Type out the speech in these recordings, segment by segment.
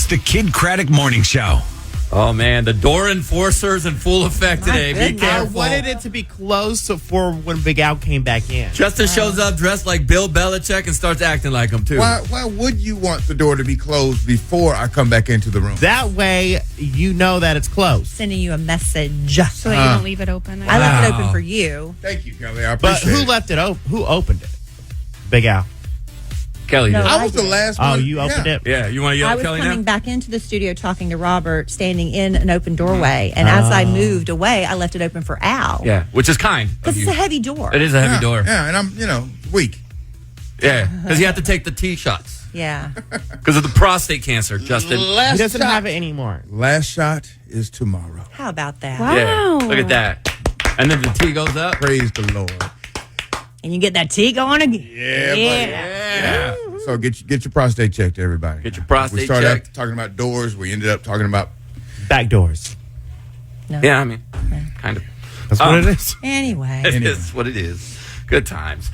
the Kidd Craddock Morning Show. Oh, man, the door enforcer's in full effect today. Be I careful. wanted it to be closed for when Big Al came back in. Justin shows up dressed like Bill Belichick and starts acting like him, too. Why would you want the door to be closed before I come back into the room? That way, you know that it's closed. Sending you a message. So that you don't leave it open. I left it open for you. Thank you, Kelly. I But appreciate who it. left it open? Who opened it? Big Al. Kelly No, did. I was the last one. Oh, you opened it? Yeah, you want to yell I at was Kelly coming now? back into the studio talking to Robert, standing in an open doorway. And as I moved away, I left it open for Al. Yeah, which is kind of Because it's you. a heavy door. It is a heavy door. Yeah, and I'm, weak. Yeah, because you have to take the T shots Yeah. because of the prostate cancer, Justin. He doesn't have it anymore. Last shot is tomorrow. How about that? Wow. Yeah, look at that. And then the T goes up. Praise the Lord. And you get that tea going again. Yeah, Yeah. So get your prostate checked, everybody. Get your prostate We started checked. out talking about doors. We ended up talking about Back doors. No. Yeah, I mean, kind of. That's what it is. Anyway. It is what it is. Good times.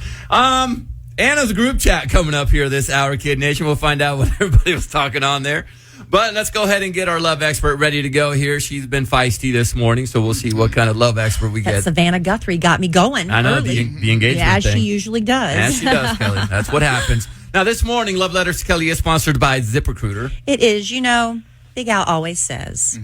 Anna's group chat coming up here this hour, Kid Nation. We'll find out what everybody was talking on there. But let's go ahead and get our love expert ready to go here. She's been feisty this morning, so we'll see what kind of love expert we That get. Savannah Guthrie got me going. I know, early. the engagement Yeah, as thing. she usually does. As she does, Kelly. That's what happens. Now, this morning, Love Letters to Kelly is sponsored by ZipRecruiter. It is, Big Al always says,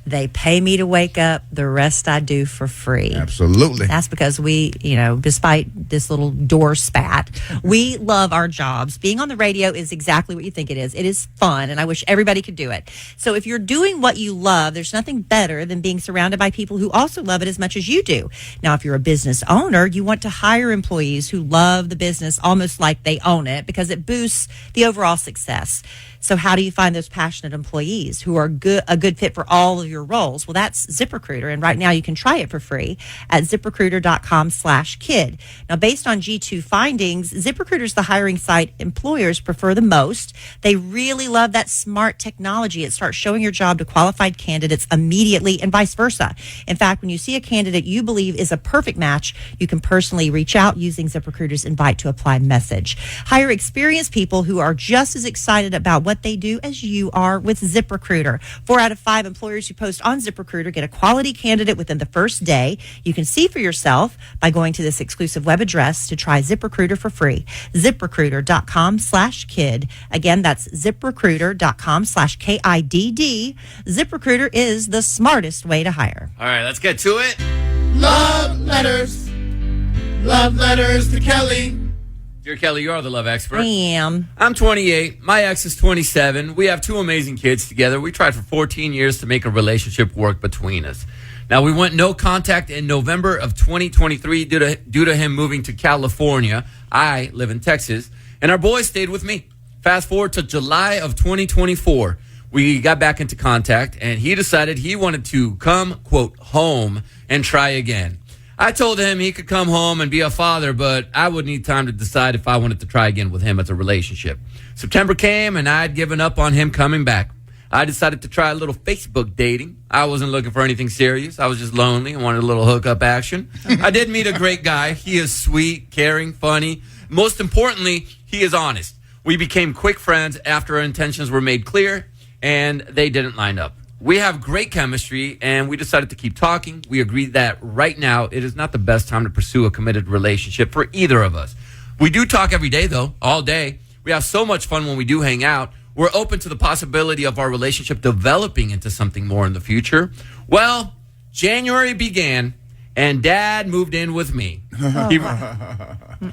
they pay me to wake up, the rest I do for free. absolutely. That's because we, despite this little door spat, we love our jobs. Being on the radio is exactly what you think it is. It is fun, and I wish everybody could do it. So if you're doing what you love, there's nothing better than being surrounded by people who also love it as much as you do. Now, if you're a business owner, you want to hire employees who love the business almost like they own it because it boosts the overall success. So how do you find those passionate employees who are a good fit for all of your roles? Well, that's ZipRecruiter. And right now you can try it for free at ZipRecruiter.com/kid. Now, based on G2 findings, ZipRecruiter is the hiring site employers prefer the most. They really love that smart technology. It starts showing your job to qualified candidates immediately and vice versa. In fact, when you see a candidate you believe is a perfect match, you can personally reach out using ZipRecruiter's invite to apply message. Hire experienced people who are just as excited about what they do as you are with ZipRecruiter. 4 out of 5 employers who post on ZipRecruiter get a quality candidate within the first day. You can see for yourself by going to this exclusive web address to try ZipRecruiter for free. ZipRecruiter.com/kid. Again, that's ZipRecruiter.com/KIDD. ZipRecruiter is the smartest way to hire. All right, let's get to it. Love letters. Love letters to Kelly. Dear Kelly, you are the love expert. I am. I'm 28. My ex is 27. We have 2 amazing kids together. We tried for 14 years to make a relationship work between us. Now, we went no contact in November of 2023 due to him moving to California. I live in Texas, and our boys stayed with me. Fast forward to July of 2024. We got back into contact, and he decided he wanted to come, quote, home and try again. I told him he could come home and be a father, but I would need time to decide if I wanted to try again with him as a relationship. September came, and I had given up on him coming back. I decided to try a little Facebook dating. I wasn't looking for anything serious. I was just lonely and wanted a little hookup action. I did meet a great guy. He is sweet, caring, funny. Most importantly, he is honest. We became quick friends after our intentions were made clear, and they didn't line up. We have great chemistry, and we decided to keep talking. We agreed that right now it is not the best time to pursue a committed relationship for either of us. We do talk every day, though, all day. We have so much fun when we do hang out. We're open to the possibility of our relationship developing into something more in the future. Well, January began, and Dad moved in with me.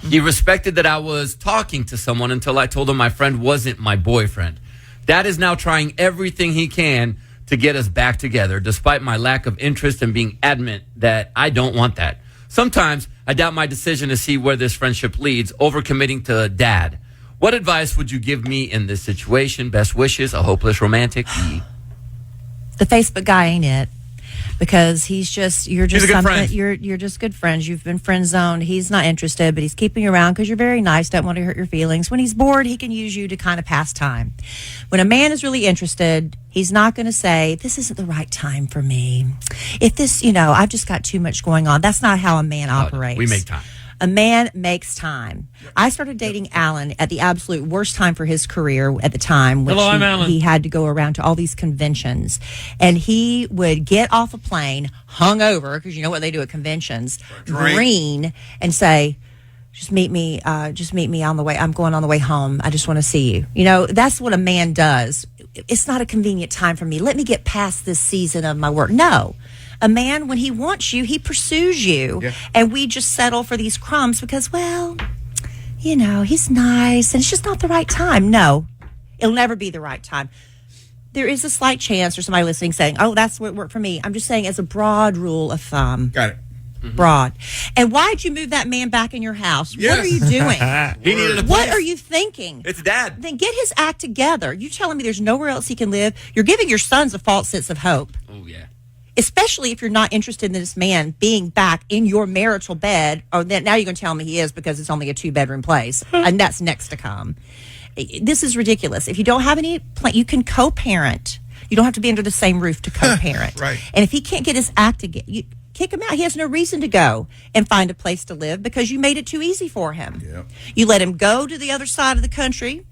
He respected that I was talking to someone until I told him my friend wasn't my boyfriend. Dad is now trying everything he can to get us back together, despite my lack of interest and being adamant that I don't want that. Sometimes I doubt my decision to see where this friendship leads, overcommitting to Dad. What advice would you give me in this situation? Best wishes, a hopeless romantic. The Facebook guy ain't it. Because you're just He's a good something, friend. you're just good friends. You've been friend zoned. He's not interested, but he's keeping you around because you're very nice, don't want to hurt your feelings. When he's bored, he can use you to kind of pass time. When a man is really interested, he's not going to say, this isn't the right time for me. If this, I've just got too much going on. That's not how a man operates. We make time. A man makes time. I started dating Alan at the absolute worst time for his career at the time, which Hello, I'm Alan. he had to go around to all these conventions. And he would get off a plane hungover, because you know what they do at conventions, green, and say, just meet me on the way. I'm going on the way home. I just want to see you. You know, that's what a man does. It's not a convenient time for me. Let me get past this season of my work. No. A man, when he wants you, he pursues you. Yeah. And we just settle for these crumbs because, well, you know, he's nice and it's just not the right time. No, it'll never be the right time. There is a slight chance or somebody listening saying, oh, that's what worked for me. I'm just saying as a broad rule of thumb. Got it. Broad. And why'd you move that man back in your house? Yes. What are you doing? He needed a place. What are you thinking? It's Dad. Then get his act together. You telling me there's nowhere else he can live? You're giving your sons a false sense of hope. Oh, yeah. Especially if you're not interested in this man being back in your marital bed. Or then now you're going to tell me he is because it's only a 2-bedroom place. And that's next to come. This is ridiculous. If you don't have any plan, you can co-parent. You don't have to be under the same roof to co-parent. Right. And if he can't get his act together, you kick him out. He has no reason to go and find a place to live because you made it too easy for him. Yep. You let him go to the other side of the country,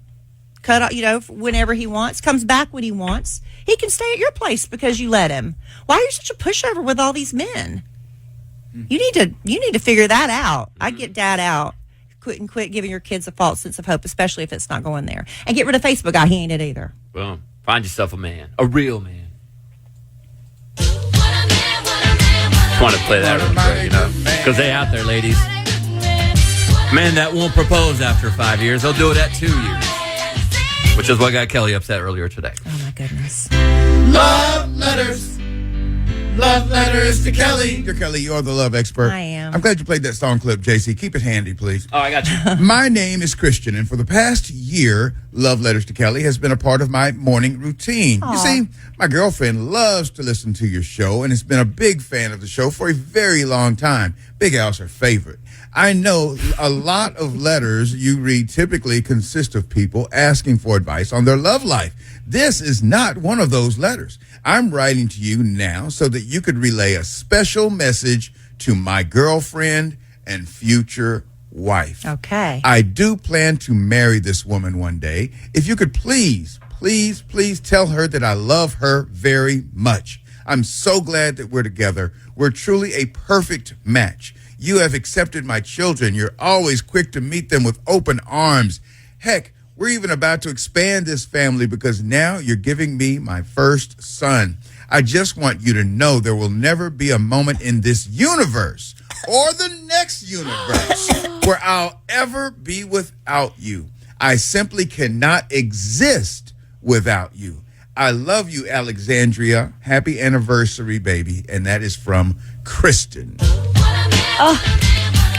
cut out, you know, whenever he wants, comes back when he wants. He can stay at your place because you let him. Why are you such a pushover with all these men? You need to figure that out. I get Dad out. Quit giving your kids a false sense of hope, especially if it's not going there. And get rid of Facebook guy. He ain't it either. Well, find yourself a man, a real man. Just want to play that real quick, you know, because they out there, ladies. Men that won't propose after 5 years, they'll do it at 2 years, which is what got Kelly upset earlier today. Oh my goodness. Love letters. Love letters to Kellie. Dear Kellie, you're the love expert. I am. I'm glad you played that song clip, JC. Keep it handy, please. Oh, I got you. My name is Christian, and for the past year, Love Letters to Kellie has been a part of my morning routine. Aww. You see, my girlfriend loves to listen to your show and has been a big fan of the show for a very long time. Big Al's her favorite. I know a lot of letters you read typically consist of people asking for advice on their love life. This is not one of those letters. I'm writing to you now so that you could relay a special message to my girlfriend and future wife. Okay. I do plan to marry this woman one day. If you could please tell her that I love her very much. I'm so glad that we're together. We're truly a perfect match. You have accepted my children. You're always quick to meet them with open arms. Heck, we're even about to expand this family because now you're giving me my first son. I just want you to know there will never be a moment in this universe or the next universe where I'll ever be without you. I simply cannot exist without you. I love you, Alexandria. Happy anniversary, baby. And that is from Kristen.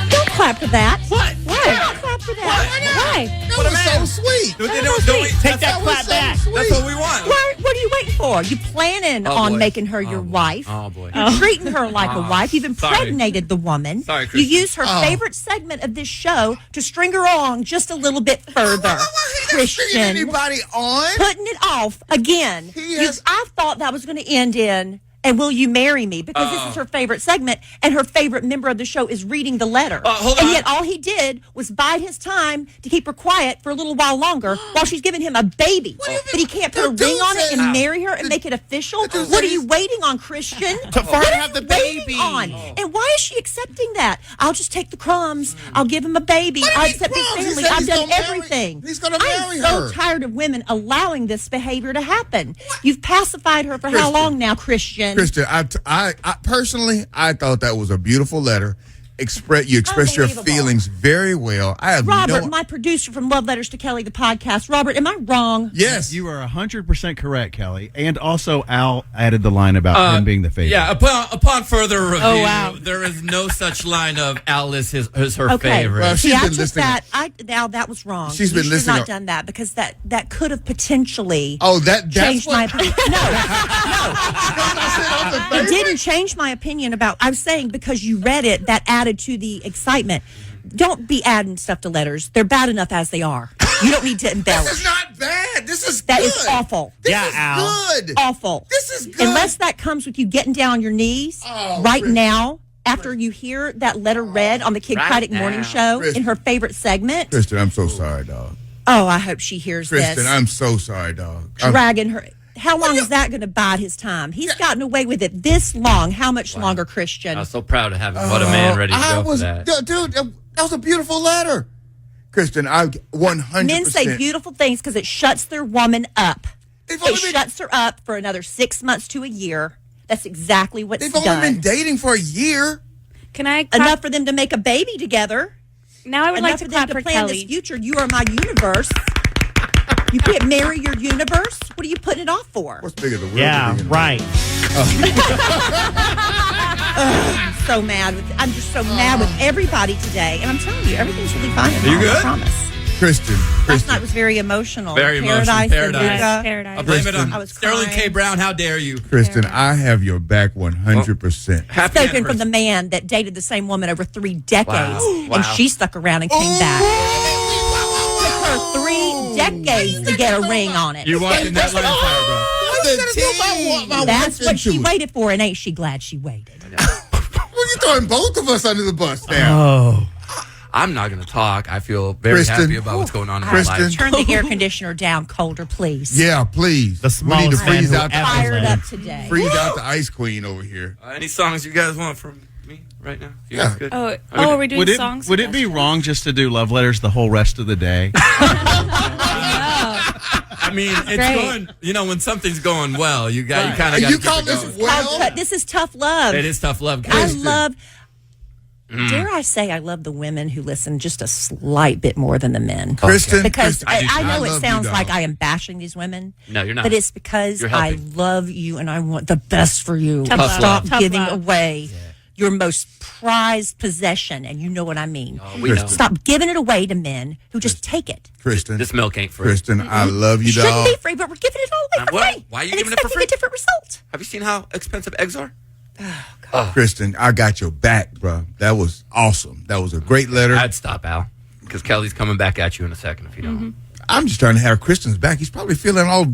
Don't clap for that. What? Why? Don't clap for that. Why? That was so sweet. Take that clap back. That's what we want. What are you waiting for? You planning on boy. making her your boy. wife. Oh, boy. You're treating her like a wife. You've impregnated the woman. Sorry, you Kristen. use her favorite segment of this show to string her on just a little bit further. Christian. Anybody on? Putting it off again. I thought that was going to end in, and will you marry me? Because this is her favorite segment, and her favorite member of the show is reading the letter. Hold and on. yet all he did was bide his time to keep her quiet for a little while longer while she's giving him a baby. But he can't put a ring on it and marry her and make it official? What are you waiting on, Christian? For her to have the Waiting baby. on? And why is she accepting that? I'll just take the crumbs. I'll give him a baby. I'll accept his crumbs? He family. said I've he's done gonna marry- everything. he's gonna marry I'm her. so tired of women allowing this behavior to happen. You've pacified her for how long now, Christian? Kristen, I personally, I thought that was a beautiful letter. You expressed your Unbelievable. feelings very well. I have Robert, no. my producer from Love Letters to Kellie, the podcast. Robert, am I wrong? Yes, You are 100% correct, Kelly. And also, Al added the line about him being the favorite. Yeah, upon further review, wow. there is no such line of Al is her Okay. favorite. Well, See, she's I been took listening. that. Now that was wrong. She's You been should listening have not done that because that could have potentially that's changed my what. opinion. No, it didn't change my opinion about. I'm saying because you read it, that added to the excitement. Don't be adding stuff to letters. They're bad enough as they are. You don't need to embellish. This is not bad. This is That good. is awful. This Yeah, is Al. good. Awful. This is good. Unless that comes with you getting down on your knees Oh, right Chris. now after you hear that letter read on the Kid Right Craddock now. Morning Show Kristen. in her favorite segment? Kristen, I'm so sorry, dog. Oh, I hope she hears Kristen, this. I'm so sorry, dog. Dragging her. How long is that going to bide his time? He's gotten away with it this long. How much longer, Christian? I was so proud of having what a man ready to go for that. Dude, that was a beautiful letter. Kristen, I 100%. Men say beautiful things because it shuts their woman up. They've It only been- shuts her up for another 6 months to a year. That's exactly what's They've done. only been dating for a year. Can I Enough for them to make a baby together. Now I would Enough like to for them clap to for plan this Kelly. future. You are my universe. You can't marry your universe. What are you putting it off for? What's bigger, the world? Yeah, or the universe? right. I'm so mad. I'm just so mad with everybody today. And I'm telling you, everything's really fine. you I good? promise. Kristen, Last Kristen. night was very emotional. Very emotional. Paradise. Paradise. And Luca. Paradise. I blame it I on was Sterling crying. K. Brown. How dare you? Kristen, I have your back 100%. Happy Spoken from the anniversary. man that dated the same woman over 3 decades. Wow. And she stuck around and came back. Took her 3 decades to get a ring on it. You walked in that line of fire, bro. That's what she waited for, and ain't she glad she waited? Well, you're throwing both of us under the bus now. Oh. I'm not going to talk. I feel very Kristen. happy about what's going on in my Kristen. life. Turn the air conditioner down colder, please. Yeah, please. The we need to smallest man freeze who out the ever Fired lived. up today. freeze out the ice queen over here. Any songs you guys want from me right now? You guys good? Oh, are we doing Would songs? would it be wrong just to do love letters the whole rest of the day? I mean, it's Great. going. You know, when something's going well, you kind of got You to call keep it this going. well? This is tough love. It is tough love. I Kristen. love. Dare I say, I love the women who listen just a slight bit more than the men. Kristen, Because Kristen, I know love it you, sounds dog. like I am bashing these women. No, you're not. But it's because You're I helping. love you and I want the best for you. Tough love. Stop Tough giving love. away your most prized possession, and you know what I mean. We know. Stop giving it away to men who just take it. Kristen, This milk ain't free. Kristen, I love you, Shouldn't dog. be free, but we're giving it all away for What? free. Why are you and giving it for expecting free? a different result. Have you seen how expensive eggs are? Kristen, I got your back, bro. That was awesome. That was a great letter. I'd stop, Al, because Kelly's coming back at you in a second if you don't. I'm just trying to have Kristen's back. He's probably feeling all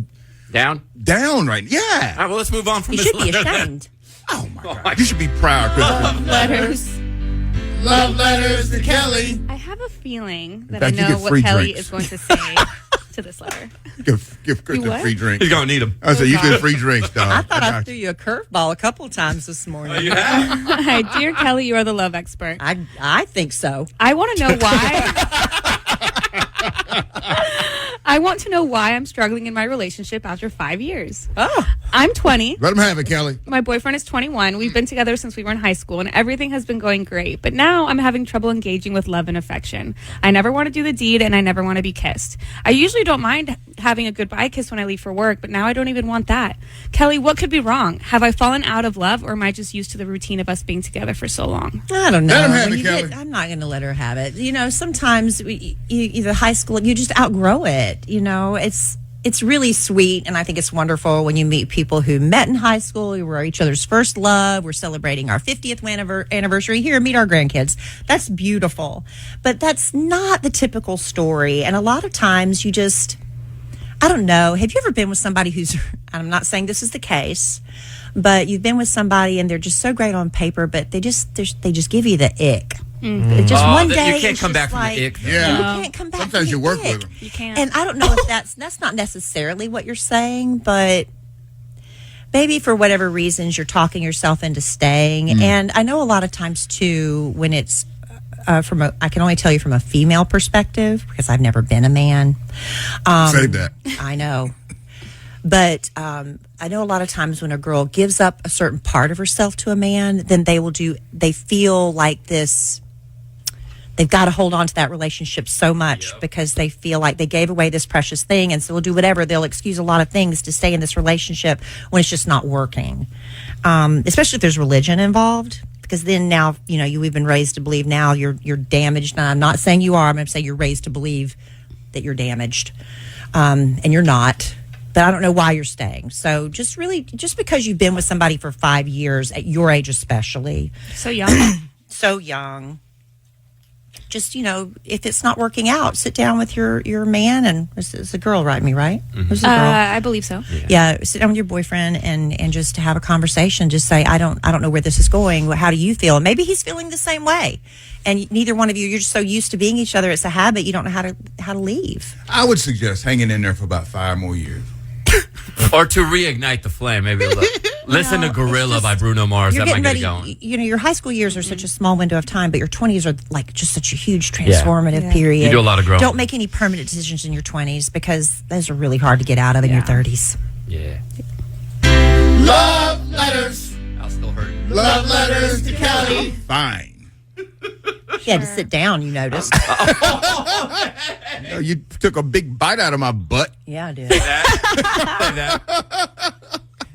Down? down right now. All Yeah. right, well, let's move on from You this should be letter then. ashamed. Oh, my God. You should be proud, Kristen. letters? Love letters to Kelly. I have a feeling that fact, you I know get what free Kelly drinks. is going to say to this letter. Give Kristen what? free drinks. He's going to need them. I said, you get free drinks, dog. I thought I got threw you a curveball a couple of times this morning. You have? Hi, dear Kelly, you are the love expert. I think so. I want to know why. I want to know why I'm struggling in my relationship after 5 years. Oh, I'm 20. Let him have it, Kelly. My boyfriend is 21. We've been together since we were in high school, and everything has been going great. But now I'm having trouble engaging with love and affection. I never want to do the deed, and I never want to be kissed. I usually don't mind having a goodbye kiss when I leave for work, but now I don't even want that. Kelly, what could be wrong? Have I fallen out of love, or am I just used to the routine of us being together for so long? I don't know. Let him have When it, you Kelly. I'm not going to let her have it. You know, sometimes either high school, you just outgrow it. You know, it's really sweet, and I think it's wonderful when you meet people who met in high school, who were each other's first love. We're celebrating our 50th anniversary here. Meet our grandkids. That's beautiful, but that's not the typical story. And a lot of times, you just, I don't know. Have you ever been with somebody who's? I'm not saying this is the case, but you've been with somebody and they're just so great on paper, but they just give you the ick. Just one day You can't it's come back just from like, the ick. Yeah. You can't come back. Sometimes from you the work ick. with them. You can't. And I don't know if that's not necessarily what you're saying, but maybe for whatever reasons you're talking yourself into staying. And I know a lot of times too when it's I can only tell you from a female perspective because I've never been a man. Say that. I know. But I know a lot of times when a girl gives up a certain part of herself to a man, then they feel like this, they've got to hold on to that relationship so much because they feel like they gave away this precious thing. And so they'll do whatever. They'll excuse a lot of things to stay in this relationship when it's just not working. Especially if there's religion involved. Because then now, you know, we've been raised to believe now you're damaged. Now, I'm not saying you are. I'm going to say you're raised to believe that you're damaged. And you're not. But I don't know why you're staying. So just because you've been with somebody for 5 years, at your age especially, So young. so young, just, if it's not working out, sit down with your man, and it's a girl writing me, right? Who's the girl? I believe so. Yeah, sit down with your boyfriend and just have a conversation. Just say, I don't know where this is going. How do you feel? And maybe he's feeling the same way. And neither one of you're just so used to being each other. It's a habit. You don't know how to leave. I would suggest hanging in there for about 5 more years. Or to reignite the flame, maybe listen to Gorilla by Bruno Mars. You're That might getting get ready. it going. Your high school years are such a small window of time, but your 20s are like just such a huge transformative period. You do a lot of growing. Don't make any permanent decisions in your 20s because those are really hard to get out of in your 30s. Yeah. Love letters. I'll still hurt. Love letters to Kellie. Fine. She had to sit down, you noticed. You took a big bite out of my butt. Yeah, I did.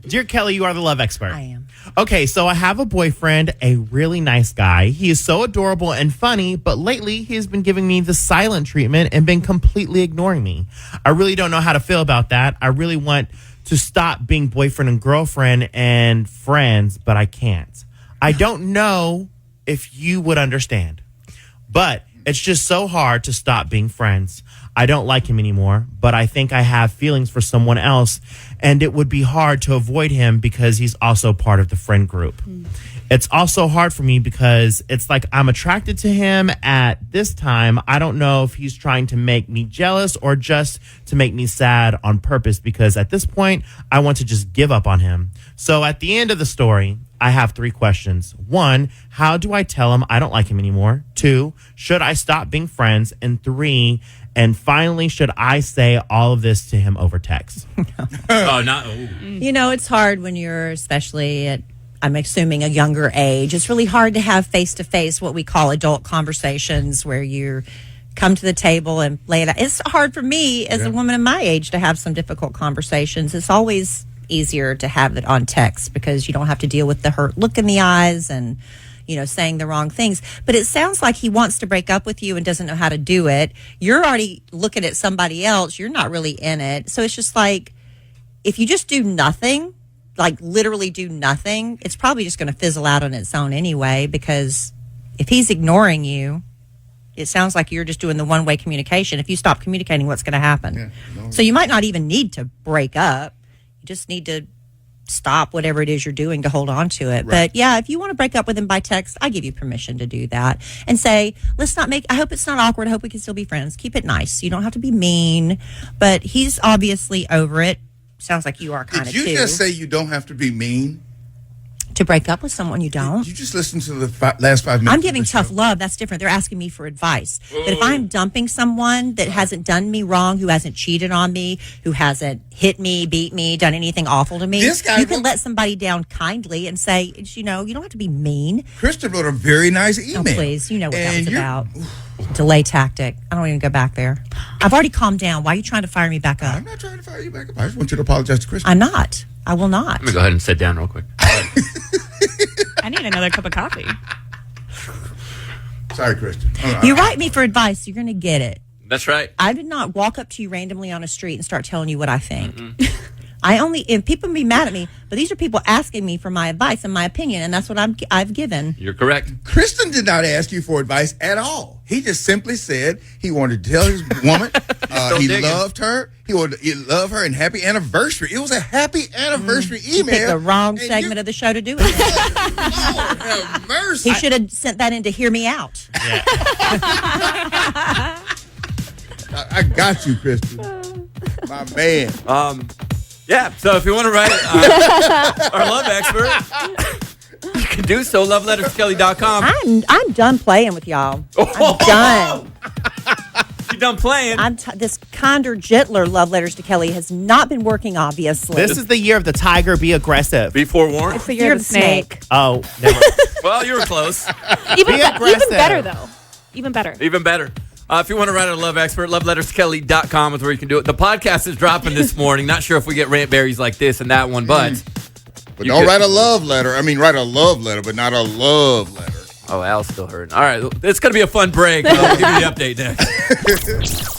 Dear Kellie, you are the love expert. I am. Okay, so I have a boyfriend, a really nice guy. He is so adorable and funny, but lately he has been giving me the silent treatment and been completely ignoring me. I really don't know how to feel about that. I really want to stop being boyfriend and girlfriend and friends, but I can't. I don't know if you would understand, but it's just so hard to stop being friends. I don't like him anymore, but I think I have feelings for someone else, and it would be hard to avoid him because he's also part of the friend group. It's also hard for me because it's like I'm attracted to him at this time. I don't know if he's trying to make me jealous or just to make me sad on purpose, because at this point, I want to just give up on him. So at the end of the story, I have 3 questions. 1, how do I tell him I don't like him anymore? 2, should I stop being friends? And 3, and finally, should I say all of this to him over text? It's hard when you're, especially at, I'm assuming, a younger age. It's really hard to have face-to-face, what we call adult conversations, where you come to the table and lay it out. It's hard for me as a woman of my age to have some difficult conversations. It's always easier to have it on text because you don't have to deal with the hurt look in the eyes and saying the wrong things. But it sounds like he wants to break up with you and doesn't know how to do it. You're already looking at somebody else. You're not really in it. So it's just like, if you just do nothing, like literally do nothing, it's probably just going to fizzle out on its own anyway, because if he's ignoring you, it sounds like you're just doing the one-way communication. If you stop communicating, what's going to happen? So you might not even need to break up. You just need to stop whatever it is you're doing to hold on to it. Right. But yeah, if you want to break up with him by text, I give you permission to do that and say, I hope it's not awkward. I hope we can still be friends. Keep it nice. You don't have to be mean, but he's obviously over it. Sounds like you are kind of too. Did you just say you don't have to be mean? To break up with someone you don't? You just listen to the last 5 minutes. I'm giving tough love. That's different. They're asking me for advice. But if I'm dumping someone that hasn't done me wrong, who hasn't cheated on me, who hasn't hit me, beat me, done anything awful to me, you can let somebody down kindly and say, you don't have to be mean. Kristen wrote a very nice email. Oh, please. You know what that was about. Delay tactic. I don't even go back there. I've already calmed down. Why are you trying to fire me back up? I'm not trying to fire you back up. I just want you to apologize to Kristen. I'm not. I will not. Let me go ahead and sit down real quick. I need another cup of coffee. Sorry, Kristen. You write me for advice, you're going to get it. That's right. I did not walk up to you randomly on a street and start telling you what I think. And people can be mad at me, but these are people asking me for my advice and my opinion, and that's what I've given. You're correct. Kristen did not ask you for advice at all. He just simply said he wanted to tell his woman he loved her. He wanted to love her and happy anniversary. It was a happy anniversary email. You picked the wrong segment of the show to do it. Lord have mercy. He should have sent that in to hear me out. Yeah. I got you, Kristen. My man. Yeah, so if you want to write our love expert, you can do so. LoveLettersKellie.com. I'm done playing with y'all. I'm done. You done playing? This kinder, gentler love letters to Kellie has not been working, obviously. This is the year of the tiger. Be aggressive. Be forewarned. It's the year of the snake. Oh, never. Well, you were close. Even aggressive. better, though. Even better. Even better. If you want to write a love expert, LoveLettersKellie.com is where you can do it. The podcast is dropping this morning. Not sure if we get rant berries like this and that one, but don't write a love letter. I mean, write a love letter, but not a love letter. Oh, Al's still hurting. All right, it's going to be a fun break. We'll give you the update next.